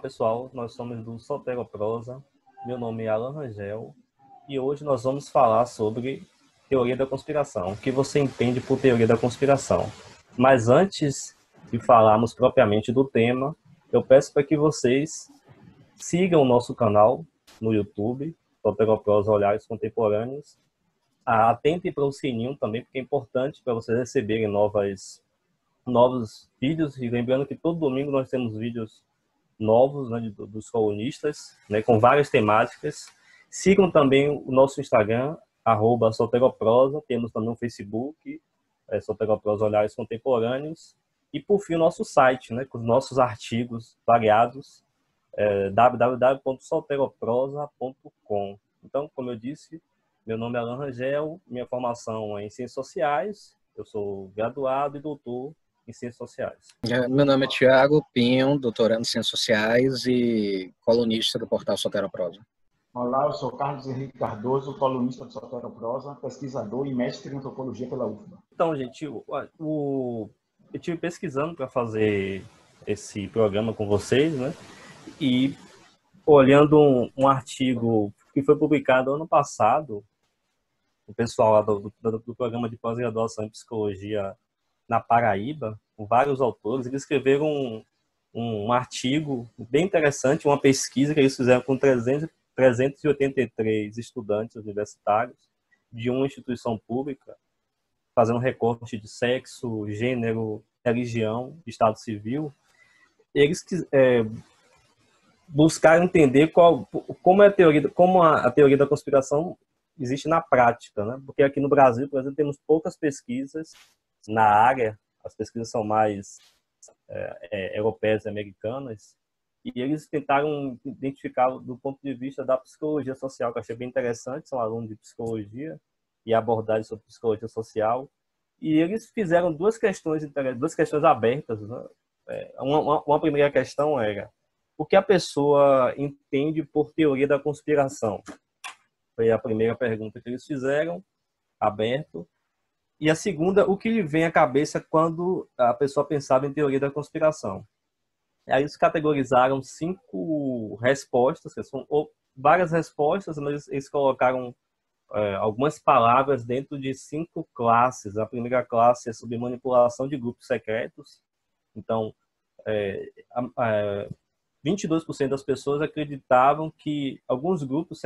pessoal, nós somos do Soteroprosa, meu nome é Alan Rangel e hoje nós vamos falar sobre teoria da conspiração, o que você entende por teoria da conspiração. Mas antes de falarmos propriamente do tema, eu peço para que vocês sigam o nosso canal no YouTube, Soteroprosa Olhares Contemporâneos, atentem para o sininho também, porque é importante para vocês receberem novos vídeos, e lembrando que todo domingo nós temos vídeos novos, né, dos colunistas, né, com várias temáticas. Sigam também o nosso Instagram, @Soteroprosa, temos também um Facebook, Soteroprosa Olhares Contemporâneos, e por fim o nosso site, né, com os nossos artigos variados, www.soteroprosa.com. Então, como eu disse, meu nome é Alan Rangel, minha formação é em Ciências Sociais, eu sou graduado e doutor em Ciências Sociais. Meu nome é Tiago Pinho, doutorando em Ciências Sociais e colunista do portal Soteroprosa. Olá, eu sou Carlos Henrique Cardoso, colunista do Soteroprosa, pesquisador e mestre em antropologia pela UFBA. Então, gente, eu estive pesquisando para fazer esse programa com vocês, né? E olhando um artigo que foi publicado ano passado, o pessoal lá do programa de pós-graduação em psicologia na Paraíba, com vários autores, eles escreveram um artigo bem interessante, uma pesquisa que eles fizeram com 383 estudantes universitários de uma instituição pública, fazendo recorte de sexo, gênero, religião, estado civil. Eles buscaram entender como a teoria da conspiração existe na prática, né? Porque aqui no Brasil, por exemplo, temos poucas pesquisas na área, as pesquisas são mais europeias e americanas, e eles tentaram identificar do ponto de vista da psicologia social, que eu achei bem interessante, são alunos de psicologia e abordagem sobre psicologia social, e eles fizeram duas questões abertas, né? Uma primeira questão era: o que a pessoa entende por teoria da conspiração? Foi a primeira pergunta que eles fizeram, aberto. E a segunda, o que lhe vem à cabeça quando a pessoa pensava em teoria da conspiração? Aí eles categorizaram 5 respostas, que são várias respostas, mas eles colocaram algumas palavras dentro de 5 classes. A primeira classe é sobre manipulação de grupos secretos. Então, 22% das pessoas acreditavam que alguns grupos,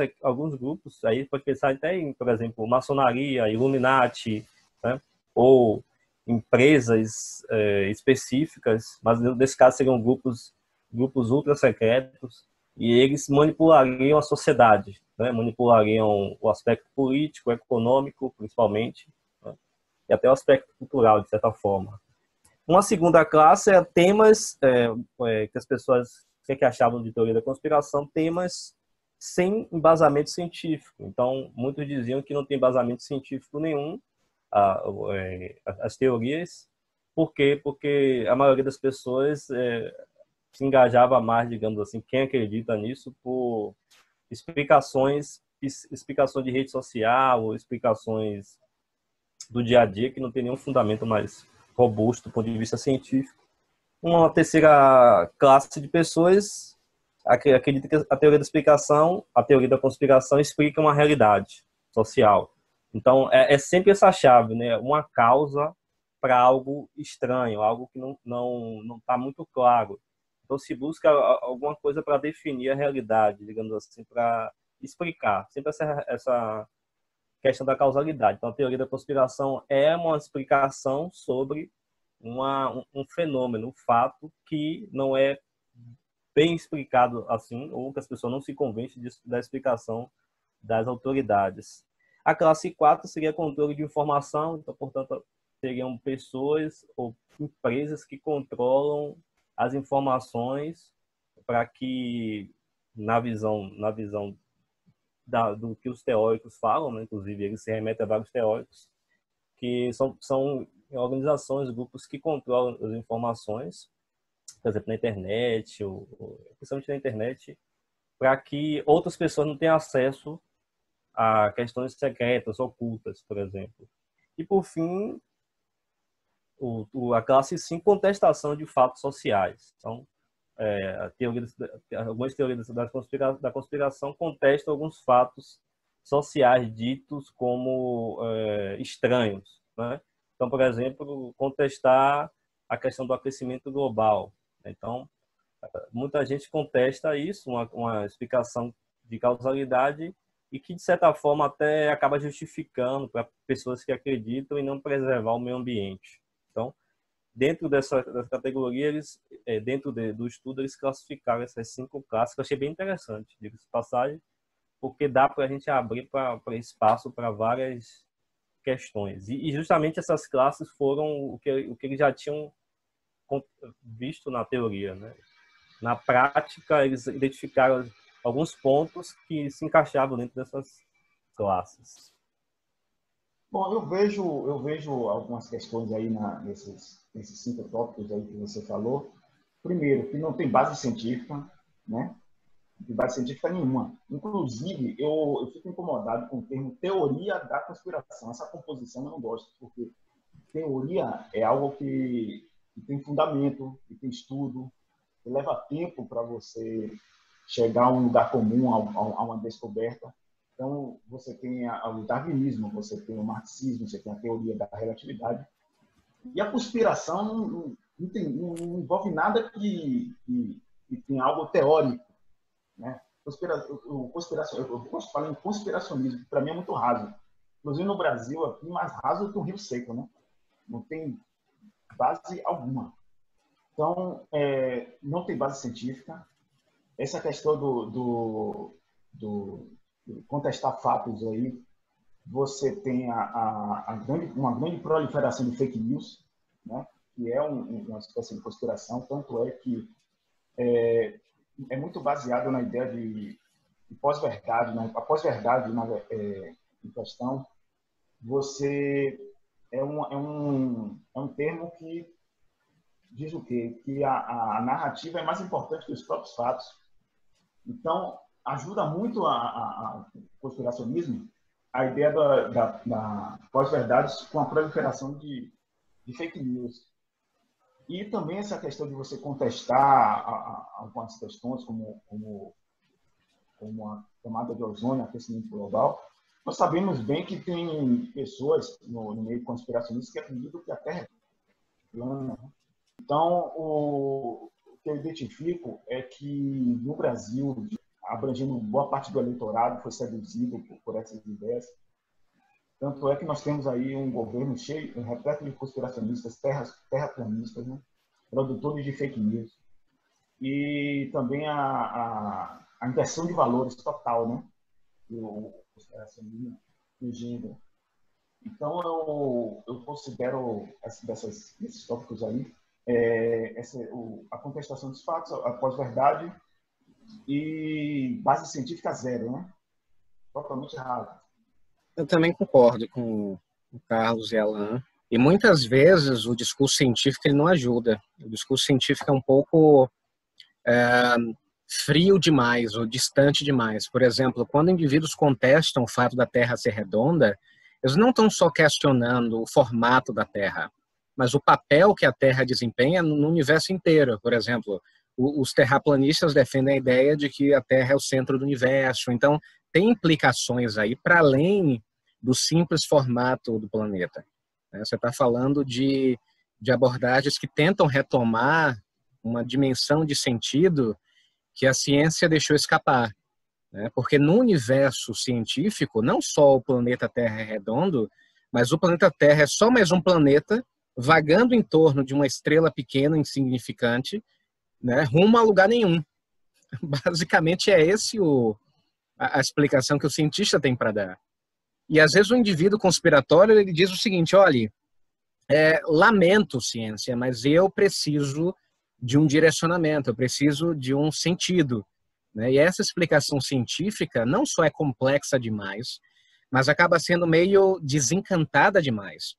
aí pode pensar até em, por exemplo, maçonaria, Illuminati, né? Ou empresas específicas, mas nesse caso seriam grupos ultra secretos, e eles manipulariam a sociedade, né? Manipulariam o aspecto político, econômico, principalmente, né? E até o aspecto cultural, de certa forma. Uma segunda classe é temas que as pessoas que achavam de teoria da conspiração, temas sem embasamento científico. Então, muitos diziam que não tem embasamento científico nenhum as teorias. Por quê? Porque a maioria das pessoas se engajava mais, digamos assim, quem acredita nisso, por explicações de rede social, ou explicações do dia a dia que não tem nenhum fundamento mais robusto do ponto de vista científico. Uma terceira classe de pessoas acredita que a teoria da conspiração explica uma realidade social. Então, é sempre essa chave, né? Uma causa para algo estranho, algo que não está muito claro. Então, se busca alguma coisa para definir a realidade, digamos assim, para explicar. Sempre essa questão da causalidade. Então, a teoria da conspiração é uma explicação sobre um fenômeno, um fato que não é bem explicado assim, ou que as pessoas não se convencem da explicação das autoridades. A classe 4 seria controle de informação, então, portanto, seriam pessoas ou empresas que controlam as informações para que, na visão do que os teóricos falam, né? Inclusive eles se remetem a vários teóricos, que são organizações, grupos que controlam as informações, por exemplo, na internet, principalmente na internet, para que outras pessoas não tenham acesso a questões secretas, ocultas, por exemplo. E, por fim, a classe 5, contestação de fatos sociais. Então, algumas teorias da conspiração contestam alguns fatos sociais ditos como estranhos, né? Então, por exemplo, contestar a questão do aquecimento global. Então, muita gente contesta isso, uma explicação de causalidade, e que, de certa forma, até acaba justificando para pessoas que acreditam em não preservar o meio ambiente. Então, dentro dessa categoria, dentro do estudo, eles classificaram essas 5 classes, que eu achei bem interessante, diga-se de passagem, porque dá para a gente abrir para espaço para várias questões. E justamente essas classes foram o que eles já tinham visto na teoria, né? Na prática, eles identificaram alguns pontos que se encaixavam dentro dessas classes. Bom, eu vejo algumas questões aí nesses 5 tópicos aí que você falou. Primeiro, que não tem base científica, né? Não tem base científica nenhuma. Inclusive, eu fico incomodado com o termo teoria da conspiração. Essa composição eu não gosto, porque teoria é algo que tem fundamento, que tem estudo, que leva tempo para você chegar a um lugar comum, a uma descoberta. Então, você tem o darwinismo, você tem o marxismo, você tem a teoria da relatividade. E a conspiração não envolve nada que tem algo teórico, né? Eu gosto de falar em conspiracionismo, que para mim é muito raso. Inclusive no Brasil, aqui, mais raso que um rio seco, né? Não tem base alguma. Então, não tem base científica. Essa questão do contestar fatos aí, você tem uma grande proliferação de fake news, né? Que é uma espécie de conspiração, tanto é que é muito baseado na ideia de pós-verdade, né? A pós-verdade em questão, é um termo que diz o quê? Que a narrativa é mais importante que os próprios fatos. Então, ajuda muito a conspiracionismo a ideia da pós-verdade com a proliferação de fake news. E também essa questão de você contestar algumas questões, como a camada de ozônio, aquecimento global. Nós sabemos bem que tem pessoas no meio conspiracionista que acreditam que a Terra é plana. Então, o que eu identifico é que no Brasil, abrangendo boa parte do eleitorado, foi seduzido por essas ideias. Tanto é que nós temos aí um governo cheio, repleto de conspiracionistas, terraplanistas, né? Produtores de fake news. E também a inversão de valores total, né? O conspiracionismo e o gênero. Então, eu considero desses tópicos aí a contestação dos fatos, a pós-verdade e base científica zero, né? Totalmente errado. Eu também concordo com o Carlos e a Alan. E muitas vezes o discurso científico ele não ajuda. O discurso científico é um pouco frio demais ou distante demais. Por exemplo, quando indivíduos contestam o fato da Terra ser redonda, eles não estão só questionando o formato da Terra, mas o papel que a Terra desempenha no universo inteiro. Por exemplo, os terraplanistas defendem a ideia de que a Terra é o centro do universo. Então, tem implicações aí para além do simples formato do planeta. Você está falando de abordagens que tentam retomar uma dimensão de sentido que a ciência deixou escapar. Porque no universo científico, não só o planeta Terra é redondo, mas o planeta Terra é só mais um planeta vagando em torno de uma estrela pequena, insignificante, né, rumo a lugar nenhum. Basicamente é esse a explicação que o cientista tem para dar. E às vezes o indivíduo conspiratório ele diz o seguinte: olha, lamento ciência, mas eu preciso de um direcionamento, eu preciso de um sentido. E essa explicação científica não só é complexa demais, mas acaba sendo meio desencantada demais.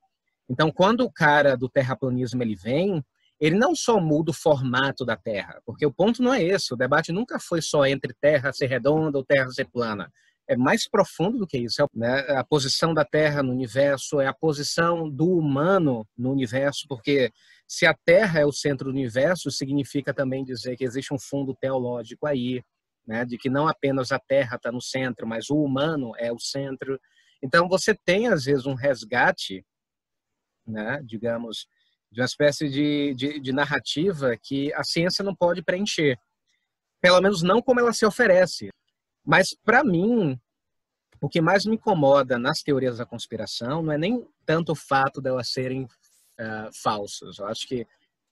Então, quando o cara do terraplanismo ele vem, ele não só muda o formato da Terra, porque o ponto não é esse, o debate nunca foi só entre Terra ser redonda ou Terra ser plana. É mais profundo do que isso. A posição da Terra no universo, é a posição do humano no universo, porque Se a Terra é o centro do universo, significa também dizer que existe um fundo teológico aí, né? De que não apenas a Terra está no centro, mas o humano é o centro. Então, você tem, às vezes, um resgate, né? Digamos, de uma espécie de narrativa que a ciência não pode preencher. Pelo menos não como ela se oferece. Mas, para mim, o que mais me incomoda nas teorias da conspiração não é nem tanto o fato de elas serem falsas. Eu acho que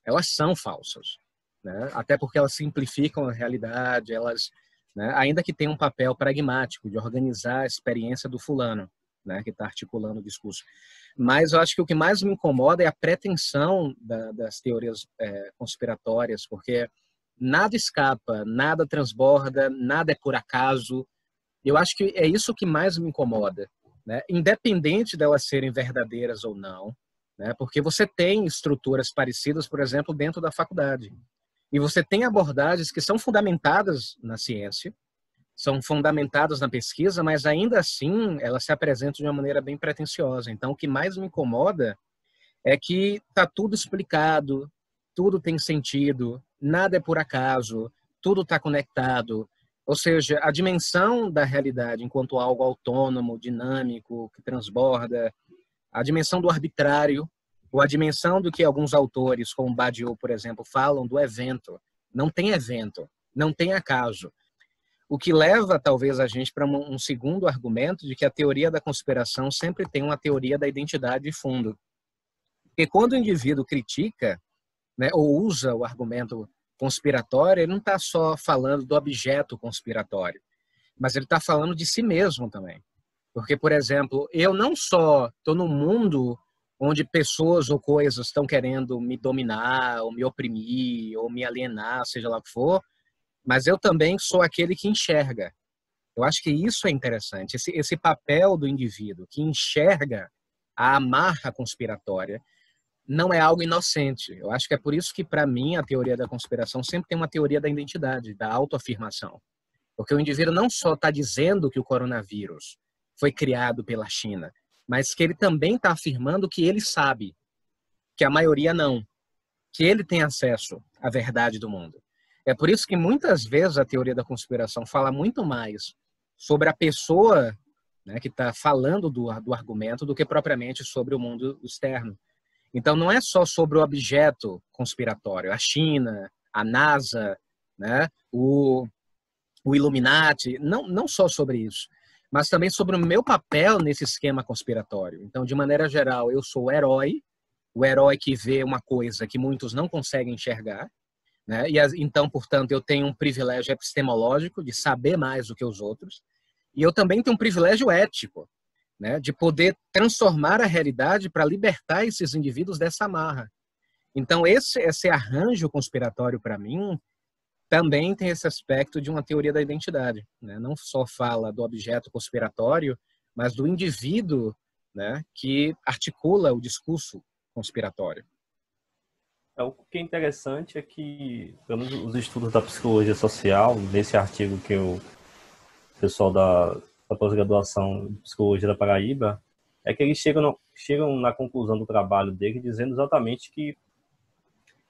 elas são falsas, né? Até porque elas simplificam a realidade, elas, né, ainda que tenham um papel pragmático de organizar a experiência do fulano, né, que está articulando o discurso. Mas eu acho que o que mais me incomoda é a pretensão das teorias conspiratórias, porque nada escapa, nada transborda, nada é por acaso. Eu acho que é isso que mais me incomoda, né? Independente delas serem verdadeiras ou não, né? Porque você tem estruturas parecidas, por exemplo, dentro da faculdade. E você tem abordagens que são fundamentadas na ciência, são fundamentadas na pesquisa, mas ainda assim elas se apresentam de uma maneira bem pretensiosa. Então, o que mais me incomoda é que está tudo explicado, tudo tem sentido, nada é por acaso, tudo está conectado. Ou seja, a dimensão da realidade enquanto algo autônomo, dinâmico, que transborda, a dimensão do arbitrário, ou a dimensão do que alguns autores, como Badiou, por exemplo, falam do evento. Não tem evento, não tem acaso. O que leva, talvez, a gente para um segundo argumento de que a teoria da conspiração sempre tem uma teoria da identidade de fundo. Porque quando o indivíduo critica, né, ou usa o argumento conspiratório, ele não está só falando do objeto conspiratório, mas ele está falando de si mesmo também. Porque, por exemplo, eu não só estou num mundo onde pessoas ou coisas estão querendo me dominar, ou me oprimir, ou me alienar, seja lá o que for, mas eu também sou aquele que enxerga. Eu acho que isso é interessante, esse papel do indivíduo que enxerga a amarra conspiratória não é algo inocente. Eu acho que é por isso que, para mim, a teoria da conspiração sempre tem uma teoria da identidade, da autoafirmação. Porque o indivíduo não só está dizendo que o coronavírus foi criado pela China, mas que ele também está afirmando que ele sabe, que a maioria não, que ele tem acesso à verdade do mundo. É por isso que muitas vezes a teoria da conspiração fala muito mais sobre a pessoa, né, que está falando do argumento do que propriamente sobre o mundo externo. Então, não é só sobre o objeto conspiratório, a China, a NASA, né, o Illuminati, não só sobre isso, mas também sobre o meu papel nesse esquema conspiratório. Então, de maneira geral, eu sou o herói que vê uma coisa que muitos não conseguem enxergar, né? E então, portanto, eu tenho um privilégio epistemológico de saber mais do que os outros, e eu também tenho um privilégio ético, né, de poder transformar a realidade para libertar esses indivíduos dessa amarra. Então, esse arranjo conspiratório, para mim, também tem esse aspecto de uma teoria da identidade, né? Não só fala do objeto conspiratório, mas do indivíduo, né, que articula o discurso conspiratório. O que é interessante é que, pelo menos os estudos da psicologia social, nesse artigo que o pessoal da pós-graduação de psicologia da Paraíba, é que eles chegam na conclusão do trabalho dele dizendo exatamente que,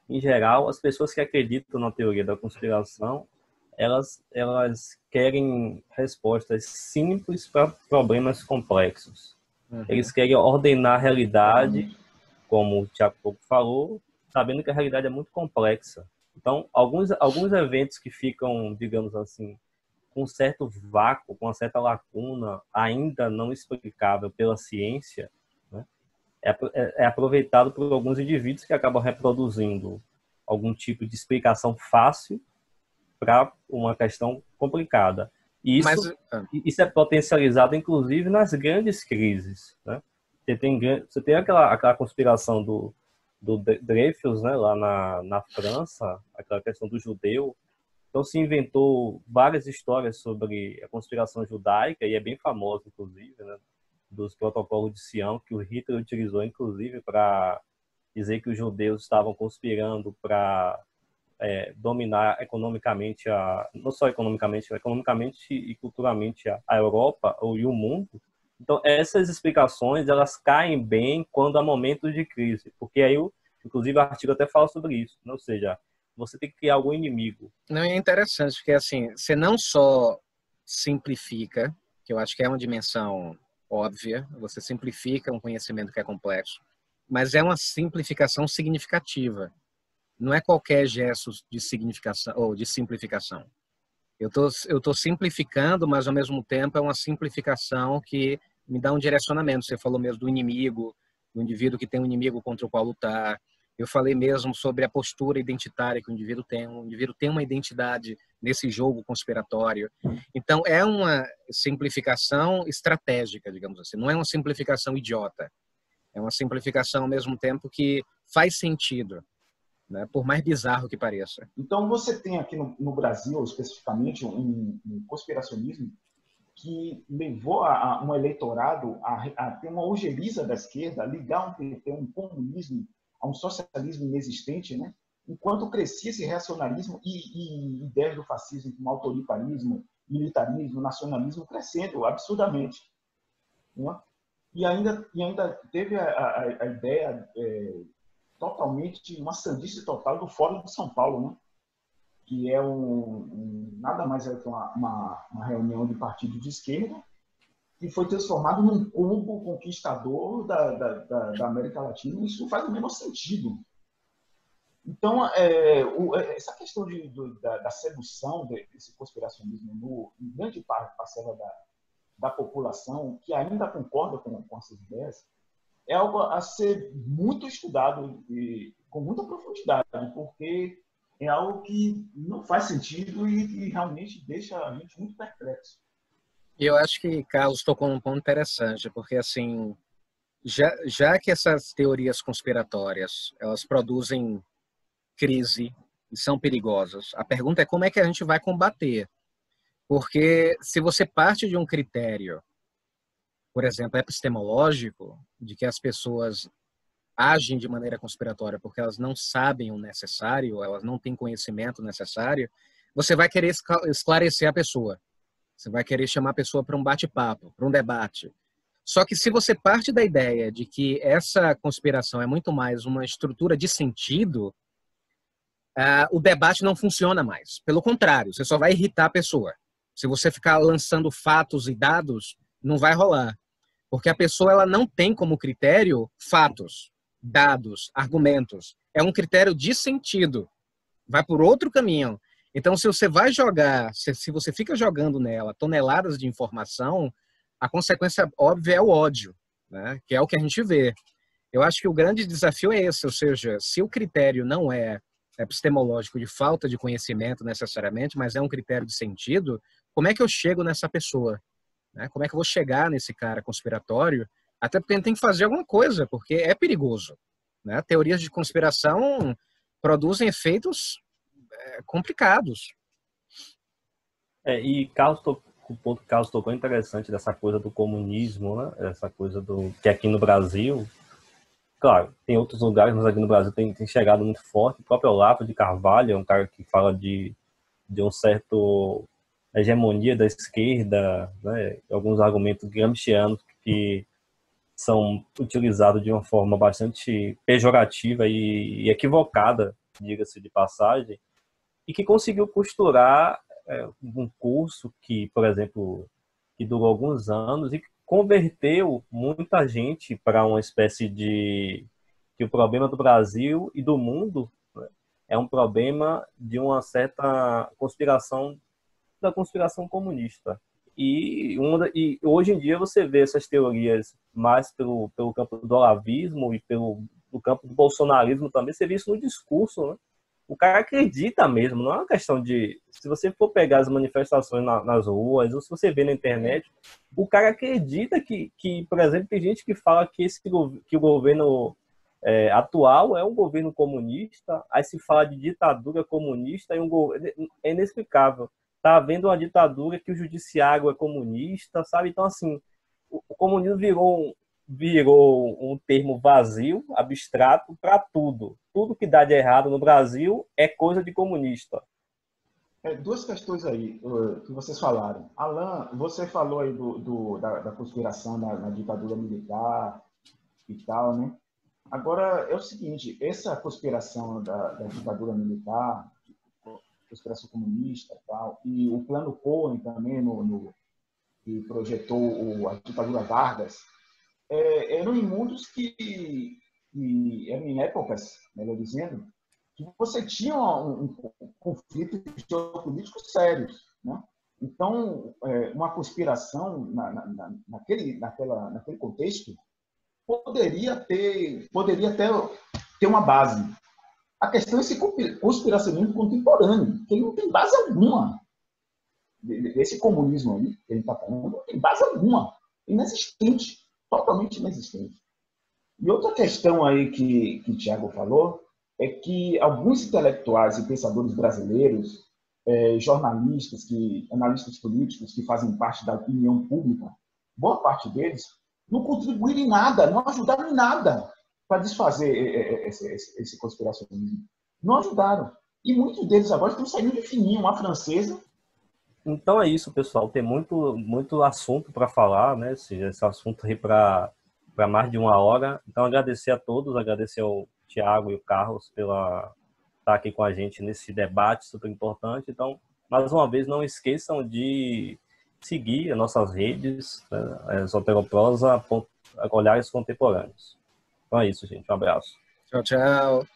em geral, as pessoas que acreditam na teoria da conspiração, elas querem respostas simples para problemas complexos. Uhum. Eles querem ordenar a realidade, como o Tiago pouco falou, sabendo que a realidade é muito complexa. Então, alguns eventos que ficam, digamos assim, com um certo vácuo, com uma certa lacuna, ainda não explicável pela ciência, né, é aproveitado por alguns indivíduos que acabam reproduzindo algum tipo de explicação fácil para uma questão complicada. E isso é potencializado, inclusive, nas grandes crises, né? Você tem aquela conspiração do Dreyfus, né, lá na França, aquela questão do judeu. Então se inventou várias histórias sobre a conspiração judaica, e é bem famosa, inclusive, né, dos protocolos de Sião, que o Hitler utilizou, inclusive, para dizer que os judeus estavam conspirando para dominar economicamente, não só economicamente e culturalmente a Europa e o mundo. Então essas explicações, elas caem bem quando há momentos de crise, porque aí Inclusive, o artigo até fala sobre isso, né? Ou seja, você tem que criar algum inimigo. Não, é interessante, porque assim, você não só simplifica, que eu acho que é uma dimensão óbvia, você simplifica um conhecimento que é complexo, mas é uma simplificação significativa. Não é qualquer gesto de significação ou de simplificação. Eu tô simplificando, mas ao mesmo tempo é uma simplificação que me dá um direcionamento. Você falou mesmo do inimigo, do indivíduo que tem um inimigo contra o qual lutar. Eu falei mesmo sobre a postura identitária que o indivíduo tem. O indivíduo tem uma identidade nesse jogo conspiratório. Então, é uma simplificação estratégica, digamos assim. Não é uma simplificação idiota. É uma simplificação ao mesmo tempo que faz sentido, né? Por mais bizarro que pareça. Então, você tem aqui no Brasil, especificamente, um conspiracionismo que levou a um eleitorado a ter uma ojeriza da esquerda, a ligar um PT, um comunismo, a um socialismo inexistente, né? Enquanto crescia esse reacionarismo e ideias do fascismo, como autoritarismo, militarismo, nacionalismo, crescendo absurdamente. Né? E ainda teve a ideia totalmente, uma sandice total do Fórum de São Paulo, né? Que é nada mais é que uma reunião de partidos de esquerda que foi transformado num combo conquistador da América Latina. Isso não faz o menor sentido. Então, essa questão da sedução desse conspiracionismo em grande parcela da população que ainda concorda com essas ideias é algo a ser muito estudado e com muita profundidade, porque é algo que não faz sentido e realmente deixa a gente muito perplexo. E eu acho que Carlos tocou num ponto interessante, porque assim, já que essas teorias conspiratórias, elas produzem crise e são perigosas, a pergunta é como é que a gente vai combater? Porque se você parte de um critério, por exemplo, epistemológico, de que as pessoas agem de maneira conspiratória porque elas não sabem o necessário, elas não têm conhecimento necessário, você vai querer esclarecer a pessoa. Você vai querer chamar a pessoa para um bate-papo, para um debate. Só que se você parte da ideia de que essa conspiração é muito mais uma estrutura de sentido, o debate não funciona mais. Pelo contrário, você só vai irritar a pessoa. Se você ficar lançando fatos e dados, não vai rolar. Porque a pessoa ela não tem como critério fatos, dados, argumentos. É um critério de sentido. Vai por outro caminho. Então, se você vai jogar, se você fica jogando nela toneladas de informação, a consequência óbvia é o ódio, né? Que é o que a gente vê. Eu acho que o grande desafio é esse, ou seja, se o critério não é epistemológico de falta de conhecimento necessariamente, mas é um critério de sentido, como é que eu chego nessa pessoa? Né? Como é que eu vou chegar nesse cara conspiratório? Até porque a gente tem que fazer alguma coisa, porque é perigoso. Né? Teorias de conspiração produzem efeitos complicados. E o ponto que Carlos tocou é interessante dessa coisa do comunismo, né? Essa coisa que aqui no Brasil, claro, tem outros lugares, mas aqui no Brasil tem chegado muito forte. O próprio Olavo de Carvalho é um cara que fala de um certo hegemonia da esquerda, né? Alguns argumentos gramscianos que são utilizados de uma forma bastante pejorativa e equivocada, diga-se de passagem, e que conseguiu costurar um curso que, por exemplo, que durou alguns anos e converteu muita gente para uma espécie de que o problema do Brasil e do mundo, né, é um problema de uma certa conspiração, da conspiração comunista. E hoje em dia você vê essas teorias mais pelo campo do olavismo e pelo campo do bolsonarismo também, você vê isso no discurso, né? O cara acredita mesmo, não é uma questão de... Se você for pegar as manifestações nas ruas, ou se você vê na internet, o cara acredita que por exemplo, tem gente que fala que o governo atual é um governo comunista, aí se fala de ditadura comunista, é inexplicável. Tá havendo uma ditadura que o judiciário é comunista, sabe? Então, assim, o comunismo virou um termo vazio, abstrato, para tudo. Tudo que dá de errado no Brasil é coisa de comunista. Duas questões aí que vocês falaram. Alan, você falou aí da conspiração na ditadura militar e tal, né? Agora, é o seguinte, essa conspiração da ditadura militar, conspiração comunista tal, e o plano Cohen também, que projetou a ditadura Vargas, eram em mundos que eram em épocas, melhor dizendo, que você tinha um conflito geopolítico sério, né? Então, uma conspiração naquele contexto poderia até ter uma base. A questão é esse conspiracionismo contemporâneo, que ele não tem base alguma. Esse comunismo aí, que ele está falando, não tem base alguma. Inexistente. Totalmente inexistente. E outra questão aí que o Tiago falou é que alguns intelectuais e pensadores brasileiros, jornalistas, analistas políticos que fazem parte da opinião pública, boa parte deles, não contribuíram em nada, não ajudaram em nada para desfazer esse conspiracionismo. Não ajudaram. E muitos deles agora estão saindo de fininho. Uma francesa. Então é isso, pessoal. Tem muito assunto para falar, né? Esse assunto aí para mais de 1 hora. Então, agradecer a todos, agradecer ao Tiago e o Carlos pela estar aqui com a gente nesse debate super importante. Então, mais uma vez, não esqueçam de seguir as nossas redes, né? Esoteroprosa, Olhares Contemporâneos. Então é isso, gente. Um abraço. Tchau, tchau.